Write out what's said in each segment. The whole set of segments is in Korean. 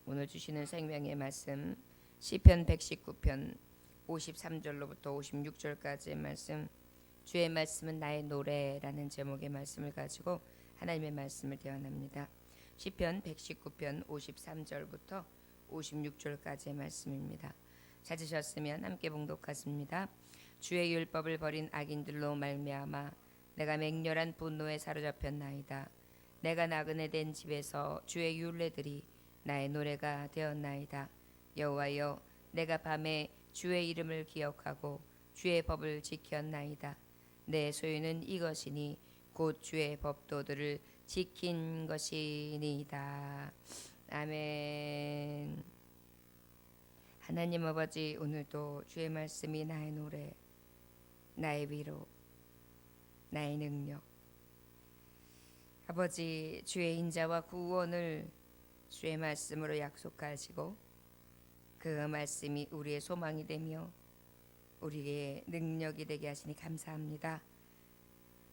오늘 주시는 생명의 말씀 시편 119편 53절로부터 56절까지의 말씀, 주의 말씀은 나의 노래라는 제목의 말씀을 가지고 하나님의 말씀을 대언합니다. 시편 119편 53절부터 56절까지의 말씀입니다. 찾으셨으면 함께 봉독하십니다. 주의 율법을 버린 악인들로 말미암아 내가 맹렬한 분노에 사로잡혔나이다. 내가 나그네 된 집에서 주의 율례들이 나의 노래가 되었나이다. 여호와여, 내가 밤에 주의 이름을 기억하고 주의 법을 지켰나이다. 내 소유는 이것이니 곧 주의 법도들을 지킨 것이니이다. 아멘. 하나님 아버지, 오늘도 주의 말씀이 나의 노래, 나의 위로, 나의 능력, 아버지, 주의 인자와 구원을 주의 말씀으로 약속하시고 그 말씀이 우리의 소망이 되며 우리의 능력이 되게 하시니 감사합니다.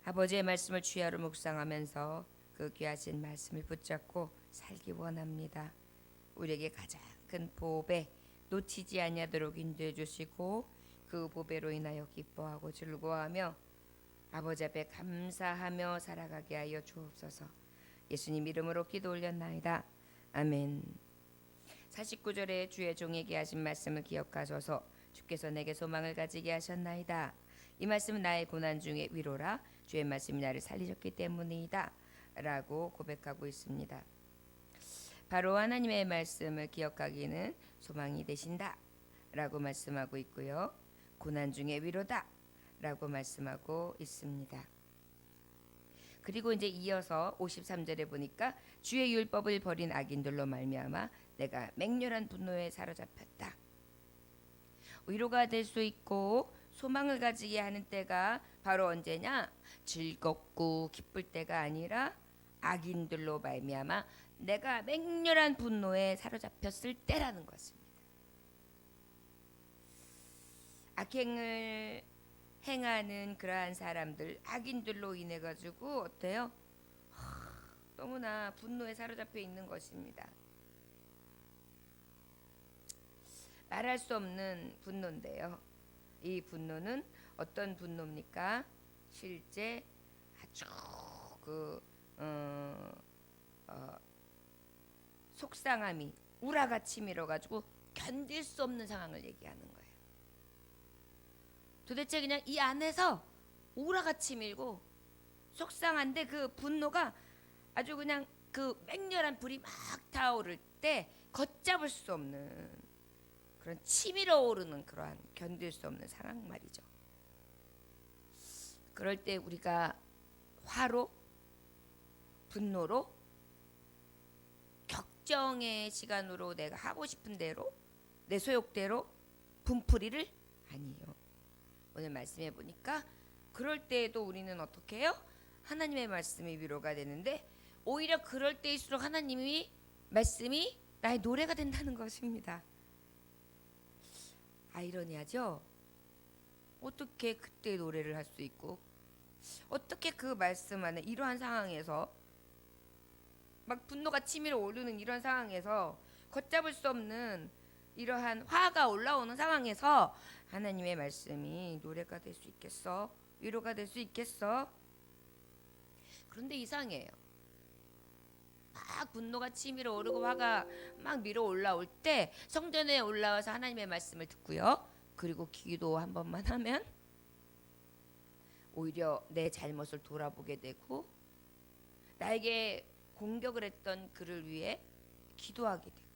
아버지의 말씀을 주야로 묵상하면서 그 귀하신 말씀을 붙잡고 살기 원합니다. 우리에게 가장 큰 보배 놓치지 아니하도록 인도해 주시고 그 보배로 인하여 기뻐하고 즐거워하며 아버지 앞에 감사하며 살아가게 하여 주옵소서. 예수님 이름으로 기도 올렸나이다. 아멘. 49절에 주의 종에게 하신 말씀을 기억하소서. 주께서 내게 소망을 가지게 하셨나이다. 이 말씀은 나의 고난 중에 위로라. 주의 말씀이 나를 살리셨기 때문이다 라고 고백하고 있습니다. 바로 하나님의 말씀을 기억하기는 소망이 되신다 라고 말씀하고 있고요, 고난 중에 위로다 라고 말씀하고 있습니다. 그리고 이제 이어서 53절에 보니까 주의 율법을 버린 악인들로 말미암아 내가 맹렬한 분노에 사로잡혔다. 위로가 될 수 있고 소망을 가지게 하는 때가 바로 언제냐? 즐겁고 기쁠 때가 아니라 악인들로 말미암아 내가 맹렬한 분노에 사로잡혔을 때라는 것입니다. 악행을 행하는 그러한 사람들, 악인들로 인해 가지고 어때요? 너무나 분노에 사로잡혀 있는 것입니다. 말할 수 없는 분노인데요, 이 분노는 어떤 분노입니까? 실제 아주 속상함이 우라가 치밀어 가지고 견딜 수 없는 상황을 얘기하는 거예요. 도대체 그냥 이 안에서 우라가 치밀고 속상한데 그 분노가 아주 그냥 그 맹렬한 불이 막 타오를 때 걷잡을 수 없는 그런 치밀어 오르는 그러한 견딜 수 없는 상황 말이죠. 그럴 때 우리가 화로, 분노로, 격정의 시간으로 내가 하고 싶은 대로 내 소욕대로 분풀이를 아니에요. 오늘 말씀해 보니까 그럴 때에도 우리는 어떻게 해요? 하나님의 말씀이 위로가 되는데 오히려 그럴 때일수록 하나님이 말씀이 나의 노래가 된다는 것입니다. 아이러니하죠? 어떻게 그때 노래를 할 수 있고 어떻게 그 말씀 안에 이러한 상황에서 막 분노가 치밀어 오르는 이런 상황에서 걷잡을 수 없는 이러한 화가 올라오는 상황에서 하나님의 말씀이 노래가 될 수 있겠어? 위로가 될 수 있겠어? 그런데 이상해요. 막 분노가 치밀어 오르고 화가 막 밀어 올라올 때 성전에 올라와서 하나님의 말씀을 듣고요, 그리고 기도 한 번만 하면 오히려 내 잘못을 돌아보게 되고 나에게 공격을 했던 그를 위해 기도하게 되고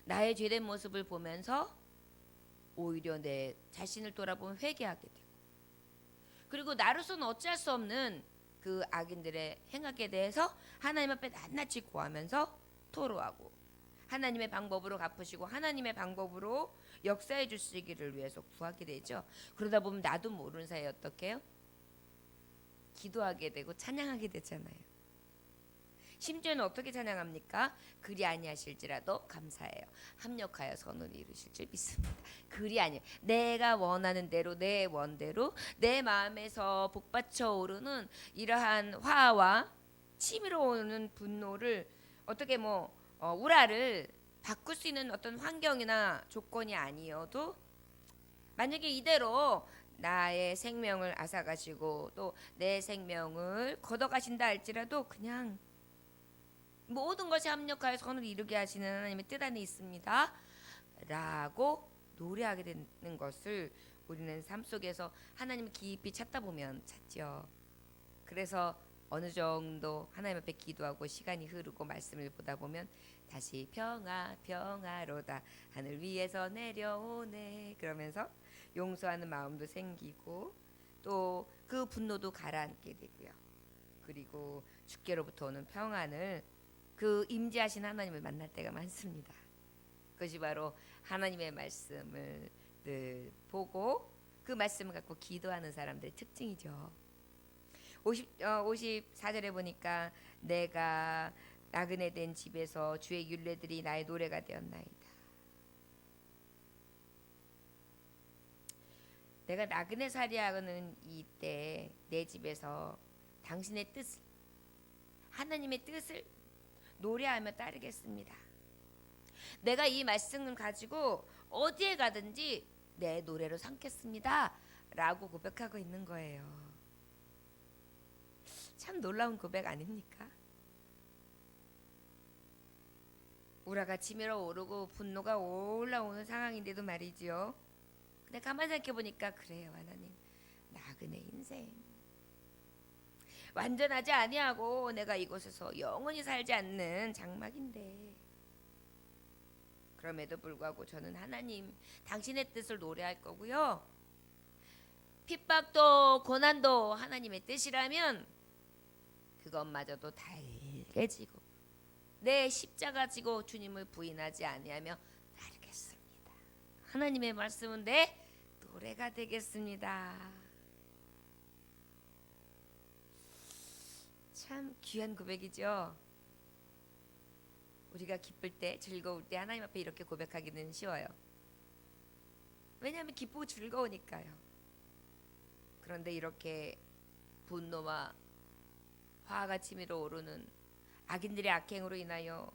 나의 죄된 모습을 보면서 오히려 내 자신을 돌아보면 회개하게 되고, 그리고 나로서는 어찌할 수 없는 그 악인들의 행악에 대해서 하나님 앞에 낱낱이 고하면서 토로하고 하나님의 방법으로 갚으시고 하나님의 방법으로 역사해 주시기를 위해서 구하게 되죠. 그러다 보면 나도 모르는 사이에 어떻게 해요? 기도하게 되고 찬양하게 되잖아요. 심지어는 어떻게 찬양합니까? 그리 아니하실지라도 감사해요. 합력하여 선을 이루실 줄 믿습니다. 그리 아니, 내가 원하는 대로 내 원대로 내 마음에서 복받쳐 오르는 이러한 화와 치밀어 오는 분노를 어떻게 우라를 바꿀 수 있는 어떤 환경이나 조건이 아니어도 만약에 이대로 나의 생명을 앗아가시고 또 내 생명을 걷어가신다 할지라도 그냥 모든 것이 합력하여 선을 이루게 하시는 하나님의 뜻 안에 있습니다 라고 노래하게 되는 것을 우리는 삶 속에서 하나님을 깊이 찾다 보면 찾죠. 그래서 어느 정도 하나님 앞에 기도하고 시간이 흐르고 말씀을 보다 보면 다시 평화 평화로다 하늘 위에서 내려오네 그러면서 용서하는 마음도 생기고 또 그 분노도 가라앉게 되고요. 그리고 주께로부터 오는 평안을 그 임재하신 하나님을 만날 때가 많습니다. 그것이 바로 하나님의 말씀을 늘 보고 그 말씀을 갖고 기도하는 사람들의 특징이죠. 54절에 보니까 내가 나그네 된 집에서 주의 율례들이 나의 노래가 되었나이다. 내가 나그네 살이하는 이때 내 집에서 당신의 뜻을 하나님의 뜻을 노래하며 따르겠습니다. 내가 이 말씀을 가지고 어디에 가든지 내 노래로 삼겠습니다 라고 고백하고 있는 거예요. 참 놀라운 고백 아닙니까? 우라가 치밀어 오르고 분노가 올라오는 상황인데도 말이지요. 근데 가만히 생각해보니까 그래요. 하나님 나그네 인생 완전하지 아니하고 내가 이곳에서 영원히 살지 않는 장막인데 그럼에도 불구하고 저는 하나님 당신의 뜻을 노래할 거고요. 핍박도 고난도 하나님의 뜻이라면 그것마저도 달게 지고 내 십자가 지고 주님을 부인하지 아니하며 따르겠습니다. 하나님의 말씀은 내 노래가 되겠습니다. 참 귀한 고백이죠. 우리가 기쁠 때 즐거울 때 하나님 앞에 이렇게 고백하기는 쉬워요. 왜냐하면 기쁘고 즐거우니까요. 그런데 이렇게 분노와 화가 치밀어 오르는 악인들의 악행으로 인하여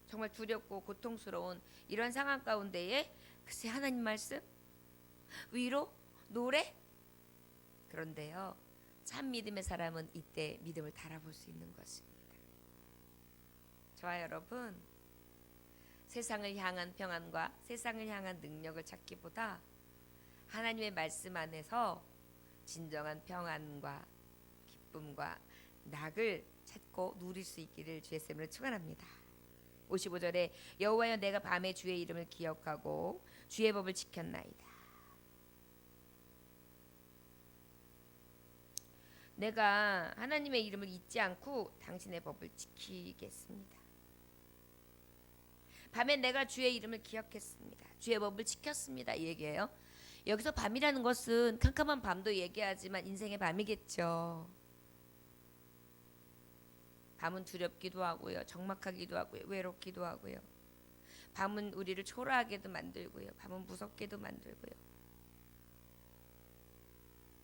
정말 두렵고 고통스러운 이런 상황 가운데에 글쎄 하나님 말씀, 위로, 노래. 그런데요, 참 믿음의 사람은 이때 믿음을 달아볼 수 있는 것입니다. 저와 여러분, 세상을 향한 평안과 세상을 향한 능력을 찾기보다 하나님의 말씀 안에서 진정한 평안과 기쁨과 낙을 찾고 누릴 수 있기를 주의 이름으로 축원합니다. 55절에 여호와여 내가 밤에 주의 이름을 기억하고 주의 법을 지켰나이다. 내가 하나님의 이름을 잊지 않고 당신의 법을 지키겠습니다. 밤에 내가 주의 이름을 기억했습니다. 주의 법을 지켰습니다. 이 얘기예요. 여기서 밤이라는 것은 캄캄한 밤도 얘기하지만 인생의 밤이겠죠. 밤은 두렵기도 하고요. 적막하기도 하고요. 외롭기도 하고요. 밤은 우리를 초라하게도 만들고요. 밤은 무섭게도 만들고요.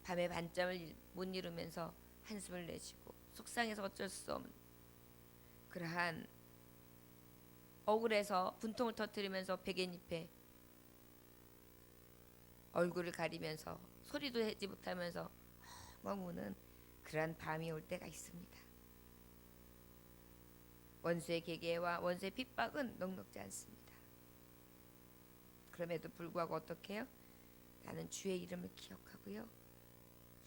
밤에 반잠을 못 이루면서 한숨을 내쉬고 속상해서 어쩔 수 없는 그러한 억울해서 분통을 터뜨리면서 베갯잎에 얼굴을 가리면서 소리도 내지 못하면서 머무는 그러한 밤이 올 때가 있습니다. 원수의 계계와 원수의 핍박은 넉넉지 않습니다. 그럼에도 불구하고 어떻게 해요? 나는 주의 이름을 기억하고요.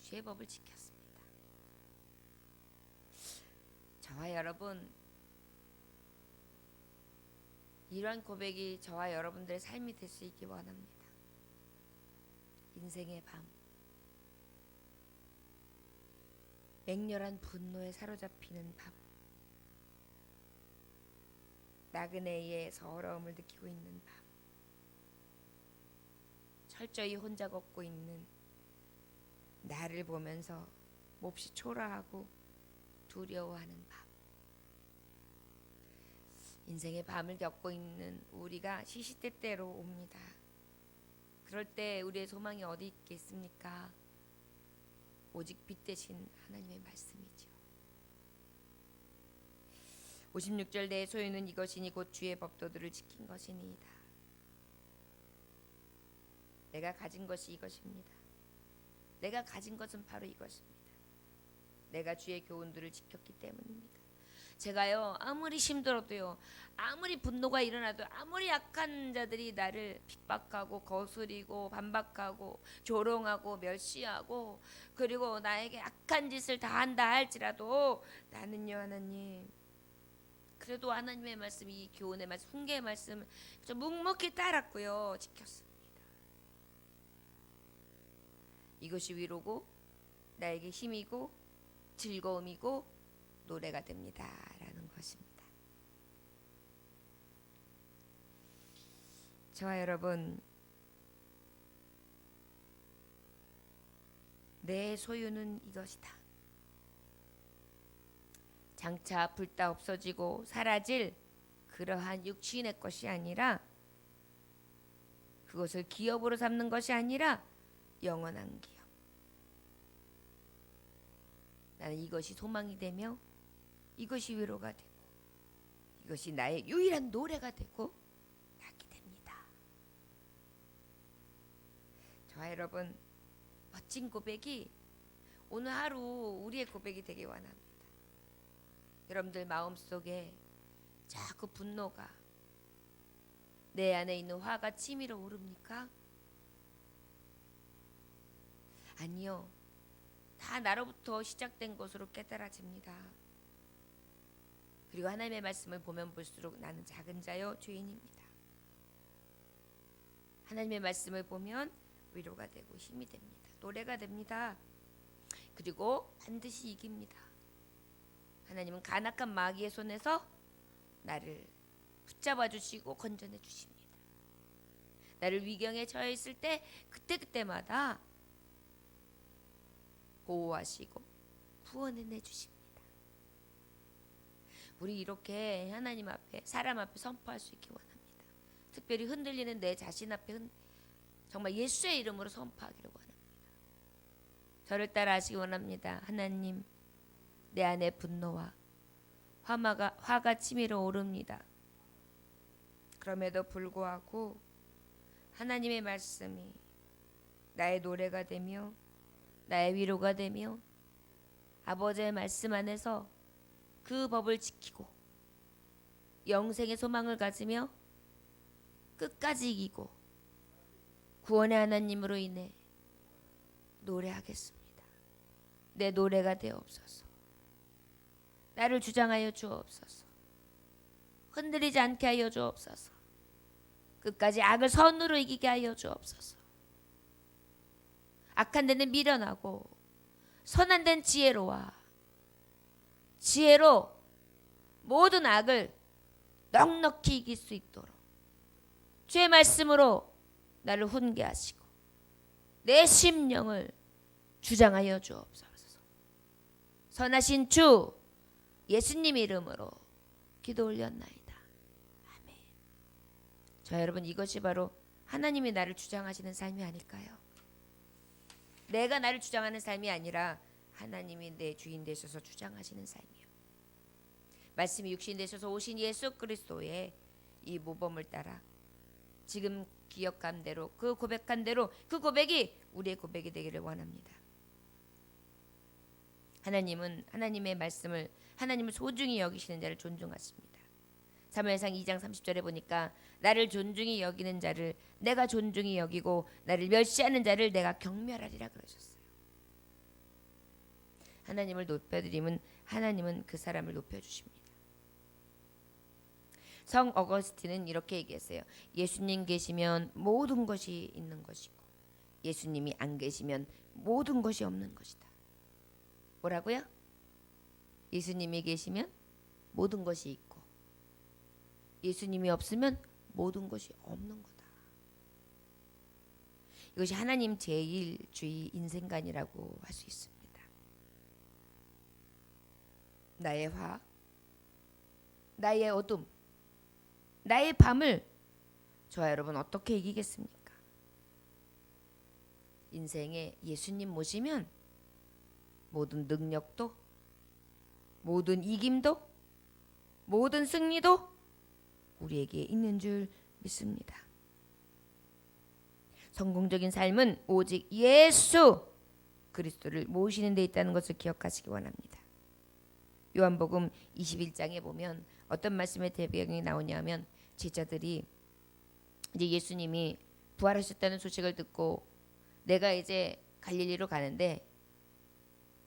주의 법을 지켰습니다. 저와 여러분, 이러한 고백이 저와 여러분들의 삶이 될 수 있기 원합니다. 인생의 밤, 맹렬한 분노에 사로잡히는 밤, 나그네의 서러움을 느끼고 있는 밤, 철저히 혼자 걷고 있는 나를 보면서 몹시 초라하고 두려워하는 밤, 인생의 밤을 겪고 있는 우리가 시시때때로 옵니다. 그럴 때 우리의 소망이 어디 있겠습니까? 오직 빛 대신 하나님의 말씀이죠. 56절 내 소유는 이것이니 곧 주의 법도들을 지킨 것이니이다. 내가 가진 것이 이것입니다. 내가 가진 것은 바로 이것입니다. 내가 주의 교훈들을 지켰기 때문입니다. 제가요 아무리 힘들어도요, 아무리 분노가 일어나도, 아무리 약한 자들이 나를 핍박하고 거스리고 반박하고 조롱하고 멸시하고 그리고 나에게 악한 짓을 다 한다 할지라도 나는요 하나님, 그래도 하나님의 말씀, 이 교훈의 말씀, 훈계의 말씀 좀 묵묵히 따랐고요 지켰습니다. 이것이 위로고 나에게 힘이고 즐거움이고 노래가 됩니다라는 것입니다. 저와 여러분, 내 소유는 이것이다. 장차 불타 없어지고 사라질 그러한 육신의 것이 아니라, 그것을 기업으로 삼는 것이 아니라 영원한 기업. 나는 이것이 소망이 되며 이것이 위로가 되고 이것이 나의 유일한 노래가 되고 낙이 됩니다. 저와 여러분, 멋진 고백이 오늘 하루 우리의 고백이 되길 원합니다. 여러분들 마음속에 자꾸 분노가, 내 안에 있는 화가 치밀어 오릅니까? 아니요. 다 나로부터 시작된 것으로 깨달아집니다. 그리고 하나님의 말씀을 보면 볼수록 나는 작은 자요 죄인입니다. 하나님의 말씀을 보면 위로가 되고 힘이 됩니다. 노래가 됩니다. 그리고 반드시 이깁니다. 하나님은 간악한 마귀의 손에서 나를 붙잡아 주시고 건져내 주십니다. 나를 위경에 처해 있을 때 그때그때마다 보호하시고 구원해 주십니다. 우리 이렇게 하나님 앞에, 사람 앞에 선포할 수 있기 원합니다. 특별히 흔들리는 내 자신 앞에 정말 예수의 이름으로 선포하기를 원합니다. 저를 따라 하시기 원합니다. 하나님, 내 안에 분노와 화가 치밀어 오릅니다. 그럼에도 불구하고 하나님의 말씀이 나의 노래가 되며 나의 위로가 되며 아버지의 말씀 안에서 그 법을 지키고 영생의 소망을 가지며 끝까지 이기고 구원의 하나님으로 인해 노래하겠습니다. 내 노래가 되옵소서. 나를 주장하여 주옵소서. 흔들리지 않게 하여 주옵소서. 끝까지 악을 선으로 이기게 하여 주옵소서. 악한 데는 미련하고 선한 데는 지혜로 모든 악을 넉넉히 이길 수 있도록 주의 말씀으로 나를 훈계하시고 내 심령을 주장하여 주옵소서. 선하신 주 예수님 이름으로 기도 올렸나이다. 아멘. 저 여러분, 이것이 바로 하나님이 나를 주장하시는 삶이 아닐까요? 내가 나를 주장하는 삶이 아니라 하나님이 내 주인 되셔서 주장하시는 삶이요. 말씀이 육신 되셔서 오신 예수 그리스도의 이 모범을 따라 지금 기억한 대로, 그 고백한 대로, 그 고백이 우리의 고백이 되기를 원합니다. 하나님은 하나님의 말씀을, 하나님을 소중히 여기시는 자를 존중하십니다. 사무엘상 2장 30절에 보니까 나를 존중히 여기는 자를 내가 존중히 여기고 나를 멸시하는 자를 내가 경멸하리라 그러셨어요. 하나님을 높여드리면 하나님은 그 사람을 높여주십니다. 성 어거스틴은 이렇게 얘기했어요. 예수님 계시면 모든 것이 있는 것이고 예수님이 안 계시면 모든 것이 없는 것이다. 뭐라고요? 예수님이 계시면 모든 것이 있고 예수님이 없으면 모든 것이 없는 거다. 이것이 하나님 제1주의 인생관이라고 할 수 있습니다. 나의 화, 나의 어둠, 나의 밤을 저와 여러분 어떻게 이기겠습니까? 인생에 예수님 모시면 모든 능력도, 모든 이김도, 모든 승리도 우리에게 있는 줄 믿습니다. 성공적인 삶은 오직 예수 그리스도를 모시는 데 있다는 것을 기억하시기 원합니다. 요한복음 21장에 보면 어떤 말씀의 대배경이 나오냐면 제자들이 이제 예수님이 부활하셨다는 소식을 듣고 내가 이제 갈릴리로 가는데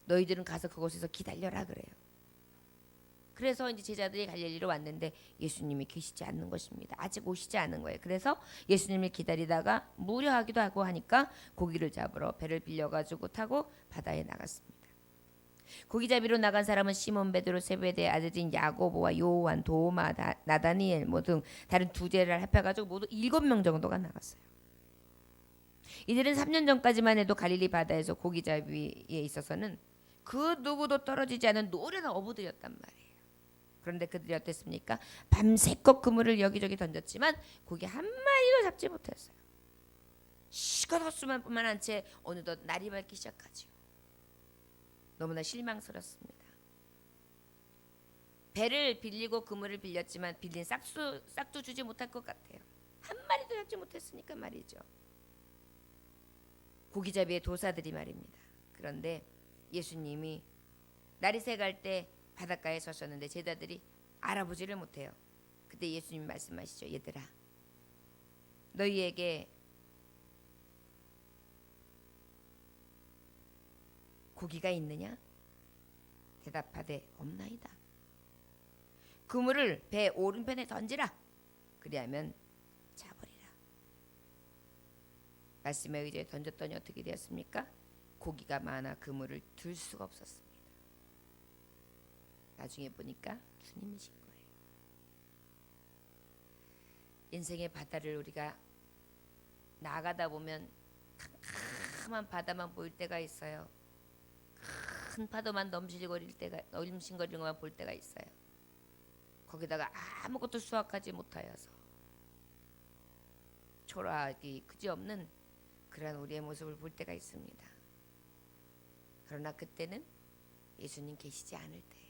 너희들은 가서 그곳에서 기다려라 그래요. 그래서 이제 제자들이 갈릴리로 왔는데 예수님이 계시지 않는 것입니다. 아직 오시지 않은 거예요. 그래서 예수님을 기다리다가 무료하기도 하고 하니까 고기를 잡으러 배를 빌려가지고 타고 바다에 나갔습니다. 고기잡이로 나간 사람은 시몬 베드로 세베대의 아들인 야고보와 요한 도마 나다니엘 등 다른 두 제를 합해가지고 모두 7명 정도가 나갔어요. 이들은 3년 전까지만 해도 갈릴리 바다에서 고기잡이에 있어서는 그 누구도 떨어지지 않은 노련한 어부들이었단 말이에요. 그런데 그들이 어땠습니까? 밤새껏 그물을 여기저기 던졌지만 고기 한 마리도 잡지 못했어요. 시커멓수만 뿐만 한 채 어느덧 날이 밝기 시작하죠. 너무나 실망스럽습니다. 배를 빌리고 그물을 빌렸지만 빌린 싹도 주지 못할 것 같아요. 한 마리도 잡지 못했으니까 말이죠. 고기잡이의 도사들이 말입니다. 그런데 예수님이 날이 새갈 때 바닷가에 서셨는데 제자들이 알아보지를 못해요. 그때 예수님이 말씀하시죠. 얘들아, 너희에게 고기가 있느냐? 대답하되 없나이다. 그물을 배 오른편에 던지라. 그리하면 잡으리라. 말씀에 의지해 던졌더니 어떻게 되었습니까? 고기가 많아 그물을 들 수가 없었습니다. 나중에 보니까 주님이신 거예요. 인생의 바다를 우리가 나가다 보면 캄캄한 바다만 보일 때가 있어요. 큰 파도만 넘실거리는 것만 볼 때가 있어요. 거기다가 아무것도 수확하지 못하여서 초라하기 그지없는 그러한 우리의 모습을 볼 때가 있습니다. 그러나 그때는 예수님 계시지 않을 때예요.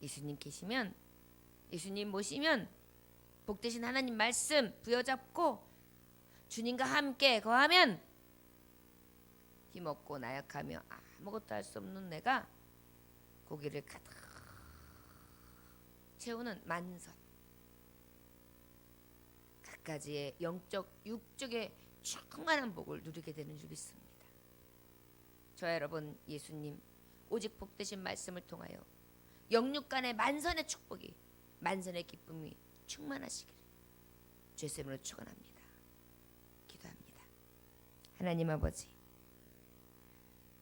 예수님 계시면, 예수님 모시면 복되신 하나님 말씀 부여잡고 주님과 함께 거하면 힘없고 나약하며 아무것도 할 수 없는 내가 고기를 가득 채우는 만선, 갖가지의 영적 육적의 충만한 복을 누리게 되는 줄 믿습니다. 저와 여러분, 예수님 오직 복되신 말씀을 통하여 영육간의 만선의 축복이, 만선의 기쁨이 충만하시기를 주의 이름으로 축원합니다. 기도합니다. 하나님 아버지,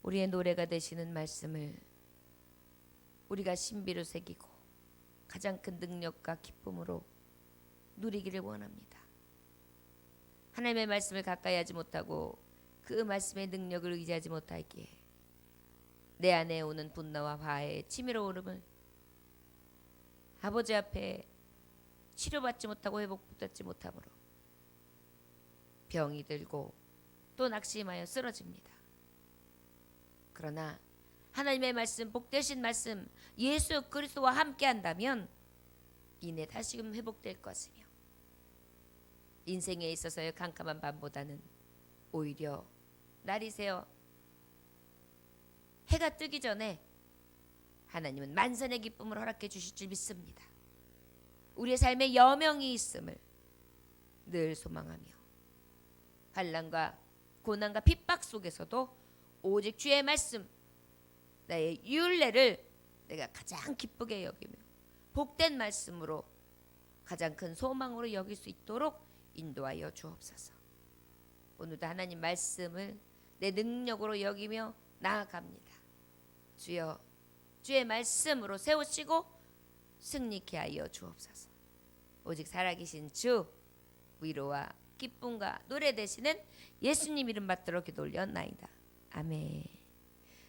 우리의 노래가 되시는 말씀을 우리가 신비로 새기고 가장 큰 능력과 기쁨으로 누리기를 원합니다. 하나님의 말씀을 가까이 하지 못하고 그 말씀의 능력을 의지하지 못하기에 내 안에 오는 분노와 화해의 치밀어 오름을 아버지 앞에 치료받지 못하고 회복받지 못함으로 병이 들고 또 낙심하여 쓰러집니다. 그러나 하나님의 말씀, 복되신 말씀 예수 그리스도와 함께 한다면 이내 다시금 회복될 것이며 인생에 있어서의 캄캄한 밤보다는 오히려 날이 새어 해가 뜨기 전에 하나님은 만선의 기쁨을 허락해 주실 줄 믿습니다. 우리의 삶에 여명이 있음을 늘 소망하며 환난과 고난과 핍박 속에서도 오직 주의 말씀, 나의 율례를 내가 가장 기쁘게 여기며 복된 말씀으로 가장 큰 소망으로 여길 수 있도록 인도하여 주옵소서. 오늘도 하나님 말씀을 내 능력으로 여기며 나아갑니다. 주여, 주의 말씀으로 세우시고 승리케 하여 주옵소서. 오직 살아계신 주, 위로와 기쁨과 노래 되시는 예수님 이름 받들어 기도 올렸나이다. 아멘.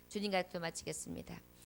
주님과 기도 마치겠습니다.